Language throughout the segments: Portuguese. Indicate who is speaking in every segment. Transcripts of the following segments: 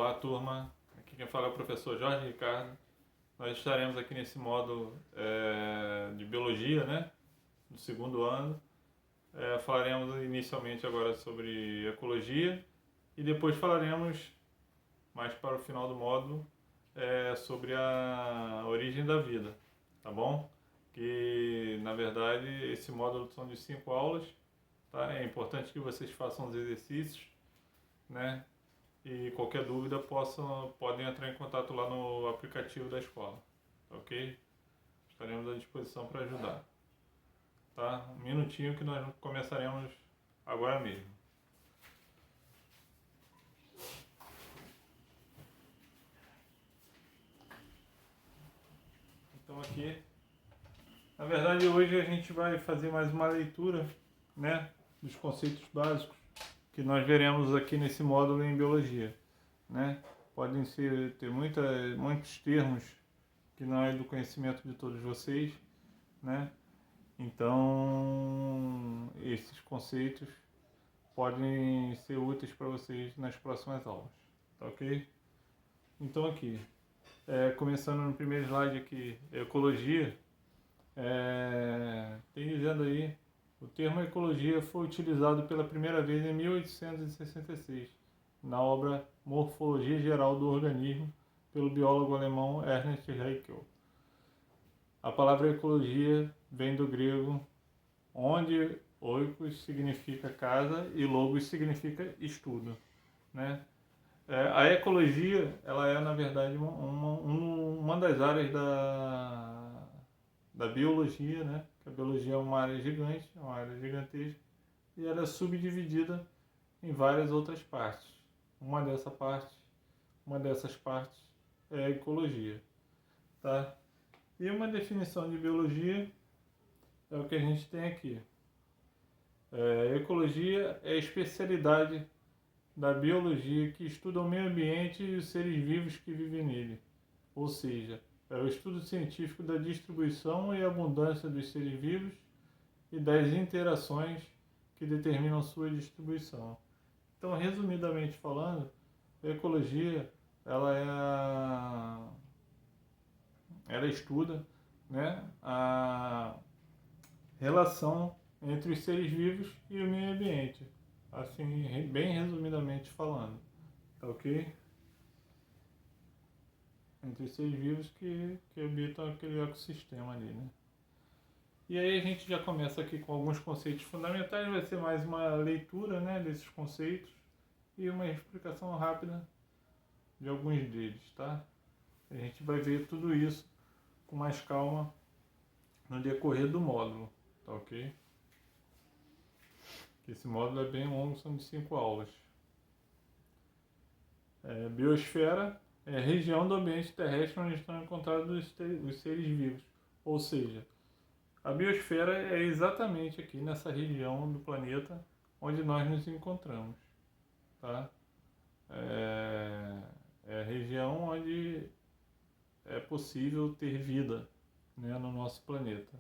Speaker 1: Olá, turma. Aqui quem fala é o professor Jorge Ricardo. Nós estaremos aqui nesse módulo de Biologia, né? Do segundo ano. Falaremos inicialmente agora sobre Ecologia e depois falaremos, mais para o final do módulo, sobre a origem da vida, tá bom? Que, na verdade, esse módulo são de 5 aulas, tá? É importante que vocês façam os exercícios, né? E qualquer dúvida podem entrar em contato lá no aplicativo da escola, tá ok? Estaremos à disposição para ajudar. Tá? Um minutinho que nós começaremos agora mesmo. Então aqui, na verdade hoje a gente vai fazer mais uma leitura, né, dos conceitos básicos que nós veremos aqui nesse módulo em Biologia, né? Podem ter muitos termos que não é do conhecimento de todos vocês, né? Então, esses conceitos podem ser úteis para vocês nas próximas aulas, tá ok? Então aqui, começando no primeiro slide aqui, ecologia, tem dizendo aí, o termo ecologia foi utilizado pela primeira vez em 1866, na obra Morfologia Geral do Organismo, pelo biólogo alemão Ernst Haeckel. A palavra ecologia vem do grego, onde oikos significa casa e logos significa estudo, né? A ecologia, ela é, na verdade, uma das áreas da biologia, né? A biologia é uma área gigante, uma área gigantesca, e ela é subdividida em várias outras partes. Uma dessas partes é a ecologia, tá? E uma definição de biologia é o que a gente tem aqui. Ecologia é a especialidade da biologia que estuda o meio ambiente e os seres vivos que vivem nele. Ou seja, é o estudo científico da distribuição e abundância dos seres vivos e das interações que determinam sua distribuição. Então, resumidamente falando, a ecologia ela estuda, né, a relação entre os seres vivos e o meio ambiente, assim, bem resumidamente falando, tá ok? Entre os seres vivos que habitam aquele ecossistema ali, né? E aí a gente já começa aqui com alguns conceitos fundamentais, vai ser mais uma leitura, né, desses conceitos e uma explicação rápida de alguns deles, tá? A gente vai ver tudo isso com mais calma no decorrer do módulo, tá ok? Esse módulo é bem longo, são de 5 aulas. Biosfera é a região do ambiente terrestre onde estão encontrados os seres vivos. Ou seja, a biosfera é exatamente aqui nessa região do planeta onde nós nos encontramos. Tá? É a região onde é possível ter vida, né, no nosso planeta.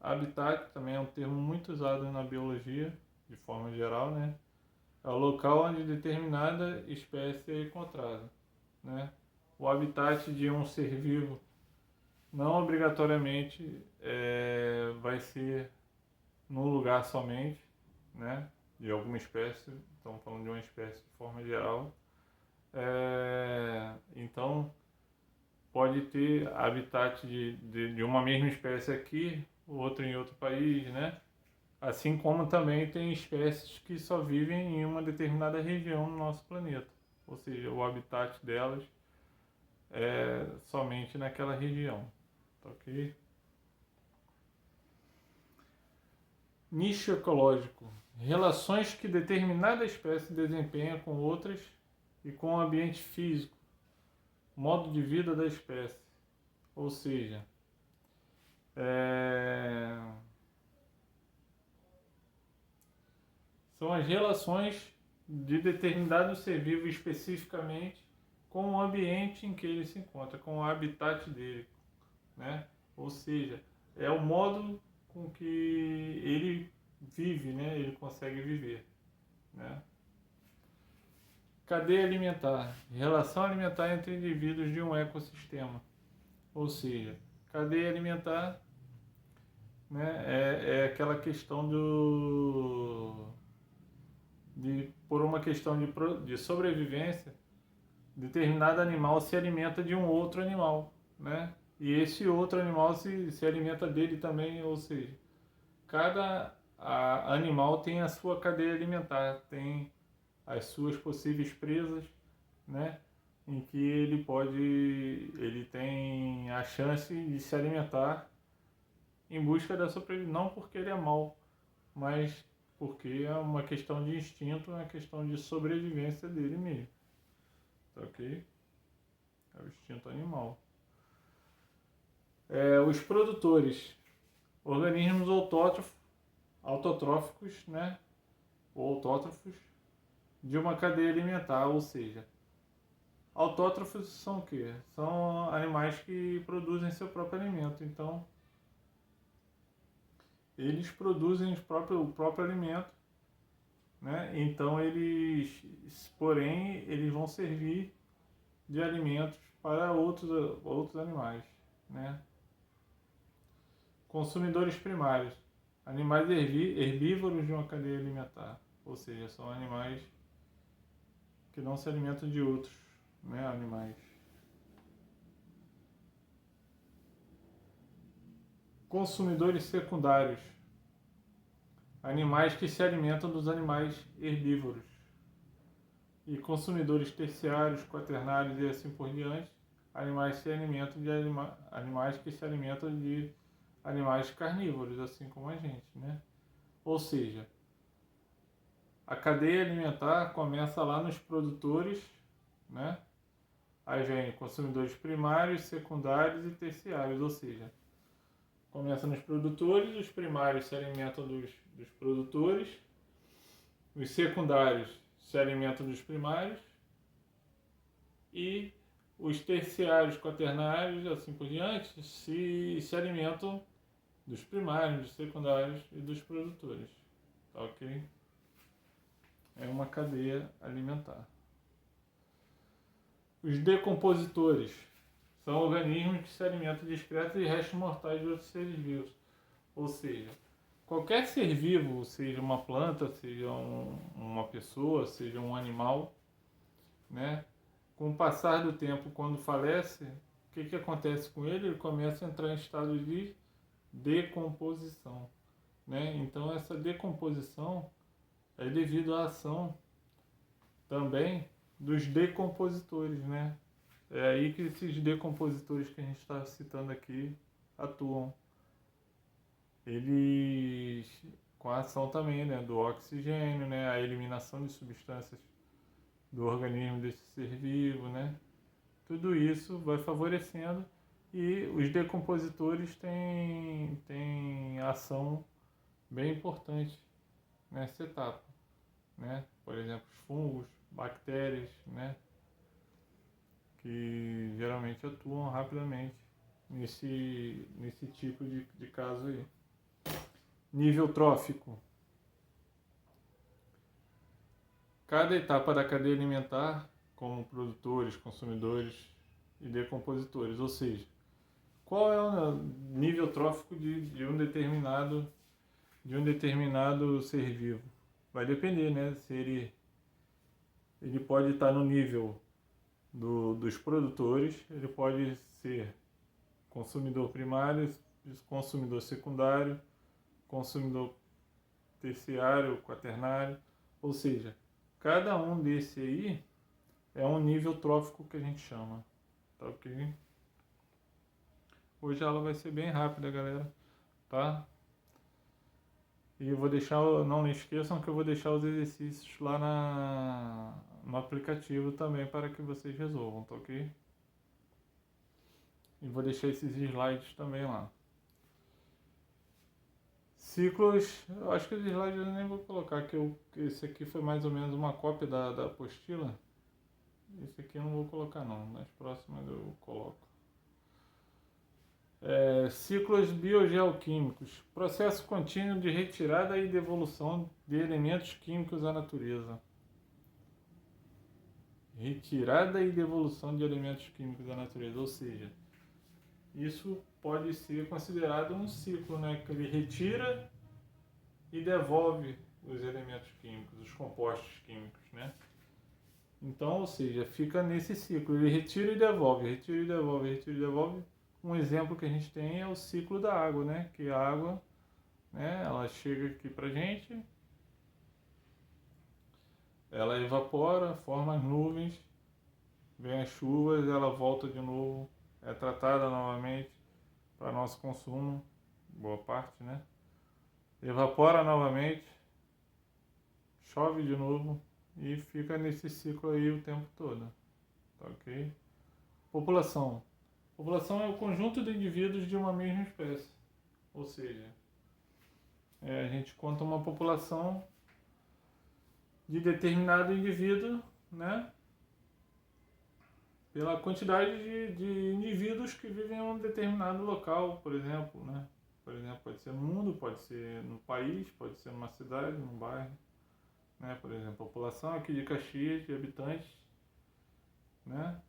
Speaker 1: Habitat também é um termo muito usado na biologia, de forma geral, né? É o local onde determinada espécie é encontrada, né? O habitat de um ser vivo não obrigatoriamente vai ser num lugar somente, né? De alguma espécie, estamos falando de uma espécie de forma geral. Então, pode ter habitat de uma mesma espécie aqui, outra em outro país, né? Assim como também tem espécies que só vivem em uma determinada região no nosso planeta. Ou seja, o habitat delas é somente naquela região. Tá ok? Nicho ecológico. Relações que determinada espécie desempenha com outras e com o ambiente físico. Modo de vida da espécie. Ou seja, são as relações de determinado ser vivo especificamente com o ambiente em que ele se encontra, com o habitat dele, né? Ou seja, é o modo com que ele vive, né? Ele consegue viver, né? Cadeia alimentar. Relação alimentar entre indivíduos de um ecossistema. Ou seja, cadeia alimentar, né, é aquela questão por uma questão de sobrevivência, determinado animal se alimenta de um outro animal, né? E esse outro animal se alimenta dele também, ou seja, cada animal tem a sua cadeia alimentar, tem as suas possíveis presas, né? Em que ele tem a chance de se alimentar em busca da sobrevivência, não porque ele é mau, mas porque é uma questão de instinto, é uma questão de sobrevivência dele mesmo, tá ok? É o instinto animal. Os produtores, organismos autotróficos, né? Ou autótrofos de uma cadeia alimentar, ou seja, autótrofos são o quê? São animais que produzem seu próprio alimento. Então, eles produzem o próprio alimento, né? Então, eles vão servir de alimentos para outros animais, né? Consumidores primários, animais herbívoros de uma cadeia alimentar, ou seja, são animais que não se alimentam de outros, né, animais. Consumidores secundários, animais que se alimentam dos animais herbívoros. E consumidores terciários, quaternários e assim por diante, animais que se alimentam de animais carnívoros, assim como a gente, né? Ou seja, a cadeia alimentar começa lá nos produtores, né? Aí vem consumidores primários, secundários e terciários, ou seja, começa nos produtores, os primários se alimentam dos produtores, os secundários se alimentam dos primários e os terciários, quaternários, assim por diante, se alimentam dos primários, dos secundários e dos produtores. Tá ok? É uma cadeia alimentar. Os decompositores são organismos que se alimentam de excretos e restos mortais de outros seres vivos. Ou seja, qualquer ser vivo, seja uma planta, seja uma pessoa, seja um animal, né? Com o passar do tempo, quando falece, o que acontece com ele? Ele começa a entrar em estado de decomposição, né? Então essa decomposição é devido à ação também dos decompositores, né? É aí que esses decompositores que a gente está citando aqui atuam. Eles, com a ação também, né, do oxigênio, né, a eliminação de substâncias do organismo desse ser vivo, né? Tudo isso vai favorecendo e os decompositores têm ação bem importante nessa etapa, né? Por exemplo, os fungos, bactérias, né? Que geralmente atuam rapidamente nesse tipo de caso aí. Nível trófico. Cada etapa da cadeia alimentar, como produtores, consumidores e decompositores, ou seja, qual é o nível trófico de um determinado ser vivo? Vai depender, né? Se ele pode estar no nível dos produtores, ele pode ser consumidor primário, consumidor secundário, consumidor terciário, quaternário, ou seja, cada um desse aí é um nível trófico que a gente chama, tá ok? Hoje a aula vai ser bem rápida, galera, tá? E eu vou deixar, não esqueçam que eu vou deixar os exercícios lá no aplicativo também para que vocês resolvam, tá ok? E vou deixar esses slides também lá. Ciclos, eu acho que os slides eu nem vou colocar, que esse aqui foi mais ou menos uma cópia da apostila. Esse aqui eu não vou colocar não, nas próximas eu coloco. Ciclos biogeoquímicos, processo contínuo de retirada e devolução de elementos químicos à natureza. retirada e devolução de elementos químicos da natureza, ou seja, isso pode ser considerado um ciclo, né? Que ele retira e devolve os elementos químicos, os compostos químicos, né? Então, ou seja, fica nesse ciclo, ele retira e devolve, retira e devolve, retira e devolve. Um exemplo que a gente tem é o ciclo da água, né? Que a água, né, ela chega aqui pra gente, ela evapora, forma as nuvens, vem as chuvas, ela volta de novo, é tratada novamente para nosso consumo, boa parte, né? Evapora novamente, chove de novo e fica nesse ciclo aí o tempo todo, tá ok? População. População é o conjunto de indivíduos de uma mesma espécie, ou seja, a gente conta uma população de determinado indivíduo, né? Pela quantidade de indivíduos que vivem em um determinado local, por exemplo, né? Por exemplo, pode ser no mundo, pode ser no país, pode ser numa cidade, num bairro, né? Por exemplo, a população aqui de Caxias, de habitantes, né?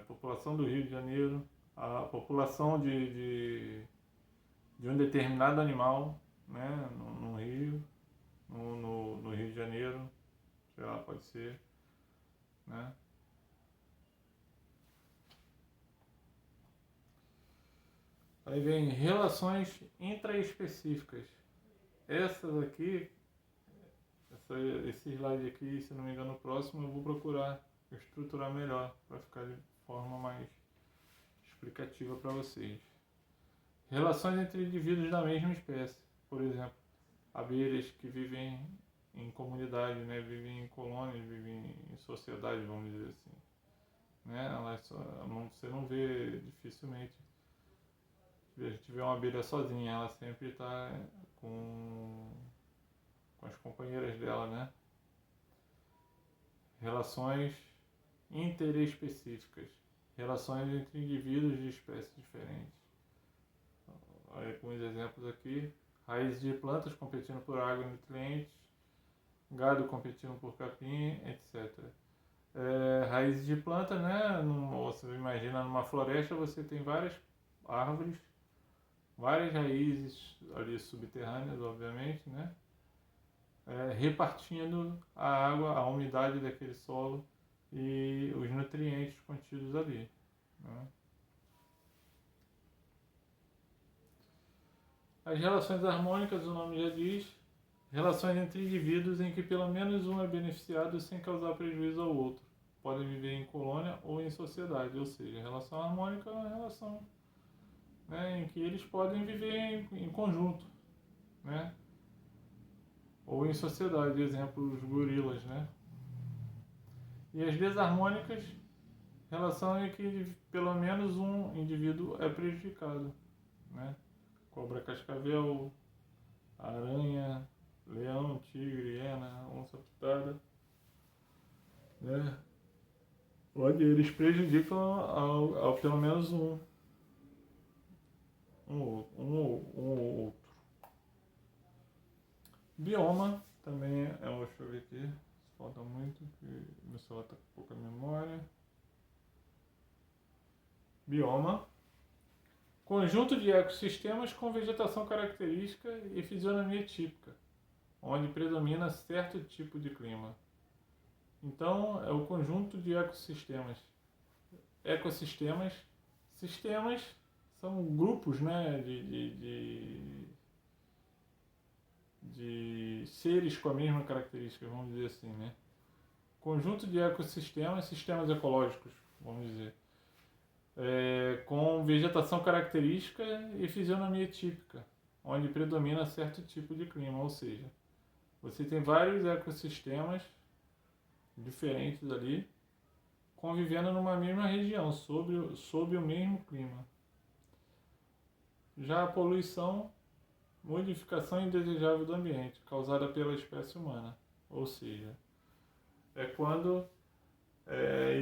Speaker 1: População do Rio de Janeiro, a população de um determinado animal, né? No Rio, no Rio de Janeiro, sei lá, pode ser, né? Aí vem relações intraespecíficas. Essas aqui, esse slide aqui, se não me engano, o próximo eu vou procurar estruturar melhor para ficar de forma mais explicativa para vocês. Relações entre indivíduos da mesma espécie, por exemplo, abelhas que vivem em comunidade, né, vivem em colônias, vivem em sociedade, vamos dizer assim, né? Você não vê dificilmente. Se a gente vê uma abelha sozinha, ela sempre está com as companheiras dela, né? Relações interespecíficas, relações entre indivíduos de espécies diferentes. Olha alguns exemplos aqui: raízes de plantas competindo por água e nutrientes, gado competindo por capim, etc. Raízes de planta, né? Você imagina numa floresta, você tem várias árvores, várias raízes ali subterrâneas, obviamente, né? Repartindo a água, a umidade daquele solo e os nutrientes contidos ali, né? As relações harmônicas, o nome já diz, relações entre indivíduos em que pelo menos um é beneficiado sem causar prejuízo ao outro. Podem viver em colônia ou em sociedade, ou seja, a relação harmônica é uma relação, né, em que eles podem viver em conjunto, né? Ou em sociedade, exemplo, os gorilas, né? E as desarmônicas, relação em que pelo menos um indivíduo é prejudicado, né? Cobra cascavel, aranha, leão, tigre, hiena, onça pintada, né? Onde eles prejudicam ao pelo menos um outro. Bioma também deixa eu ver aqui, falta muito, que meu celular está com pouca memória. Bioma: conjunto de ecossistemas com vegetação característica e fisionomia típica, onde predomina certo tipo de clima. Então, é o conjunto de ecossistemas. Ecossistemas, sistemas são grupos, né, de seres com a mesma característica, vamos dizer assim, né? Conjunto de ecossistemas, sistemas ecológicos, vamos dizer, com vegetação característica e fisionomia típica, onde predomina certo tipo de clima, ou seja, você tem vários ecossistemas diferentes ali, convivendo numa mesma região, sob o mesmo clima. Já a poluição, modificação indesejável do ambiente, causada pela espécie humana, ou seja, é quando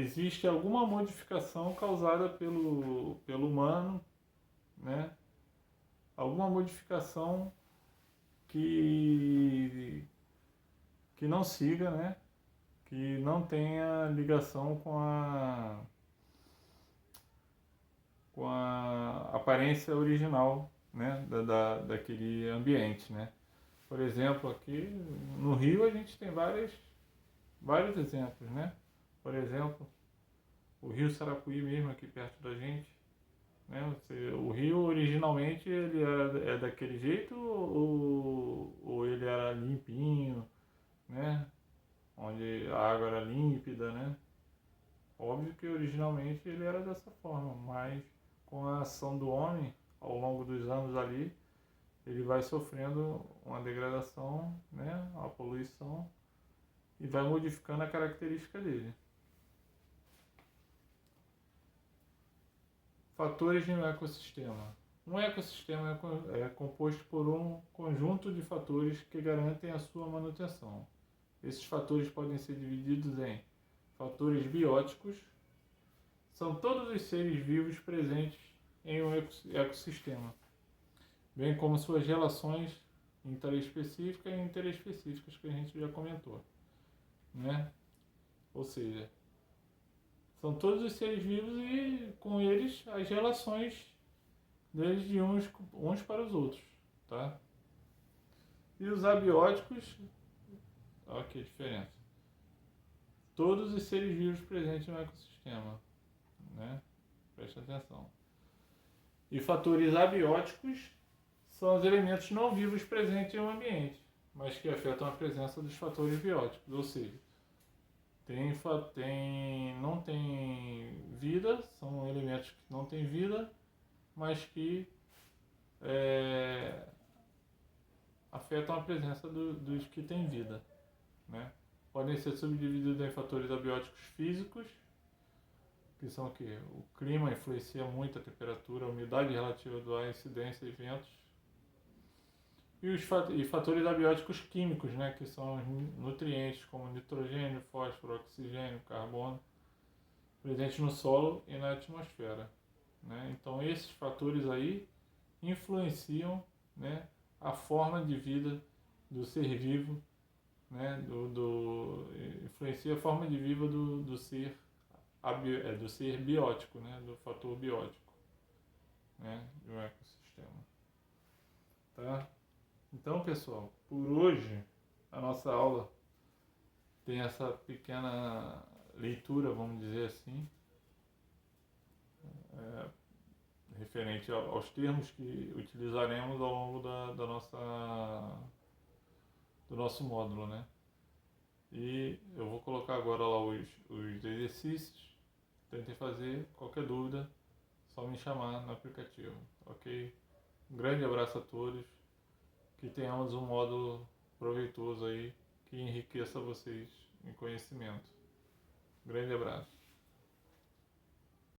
Speaker 1: existe alguma modificação causada pelo humano, né? Alguma modificação que não siga, né? que não tenha ligação com a aparência original, né, daquele ambiente, né? Por exemplo, aqui no Rio a gente tem vários exemplos, né? Por exemplo, o Rio Sarapuí mesmo aqui perto da gente, né? O rio originalmente ele é daquele jeito ou ele era limpinho, né? Onde a água era límpida, né? Óbvio que originalmente ele era dessa forma, mas com a ação do homem ao longo dos anos ali, ele vai sofrendo uma degradação, né? A poluição e vai modificando a característica dele. Fatores de um ecossistema. Um ecossistema é composto por um conjunto de fatores que garantem a sua manutenção. Esses fatores podem ser divididos em fatores bióticos, são todos os seres vivos presentes em um ecossistema, bem como suas relações interespecíficas e interespecíficas que a gente já comentou, né? Ou seja, são todos os seres vivos e com eles as relações deles de uns para os outros, tá? E os abióticos, olha que diferença. Todos os seres vivos presentes no ecossistema, né? Preste atenção. E fatores abióticos são os elementos não vivos presentes em um ambiente, mas que afetam a presença dos fatores bióticos, ou seja, não tem vida, são elementos que não têm vida, mas que afetam a presença dos que têm vida, né? Podem ser subdivididos em fatores abióticos físicos, que são o quê? O clima influencia muito a temperatura, a umidade relativa do ar, incidência e ventos. E fatores abióticos químicos, né? Que são os nutrientes como nitrogênio, fósforo, oxigênio, carbono, presentes no solo e na atmosfera, né? Então esses fatores aí influenciam, né, a forma de vida do ser vivo, né, influencia a forma de vida do ser do ser biótico, né, do fator biótico, né, de um ecossistema, tá? Então, pessoal, por hoje a nossa aula tem essa pequena leitura, vamos dizer assim, referente aos termos que utilizaremos ao longo do nosso módulo, né? E eu vou colocar agora lá os exercícios. Tentem fazer. Qualquer dúvida, só me chamar no aplicativo, ok? Um grande abraço a todos. Que tenhamos um módulo proveitoso aí que enriqueça vocês em conhecimento. Grande abraço.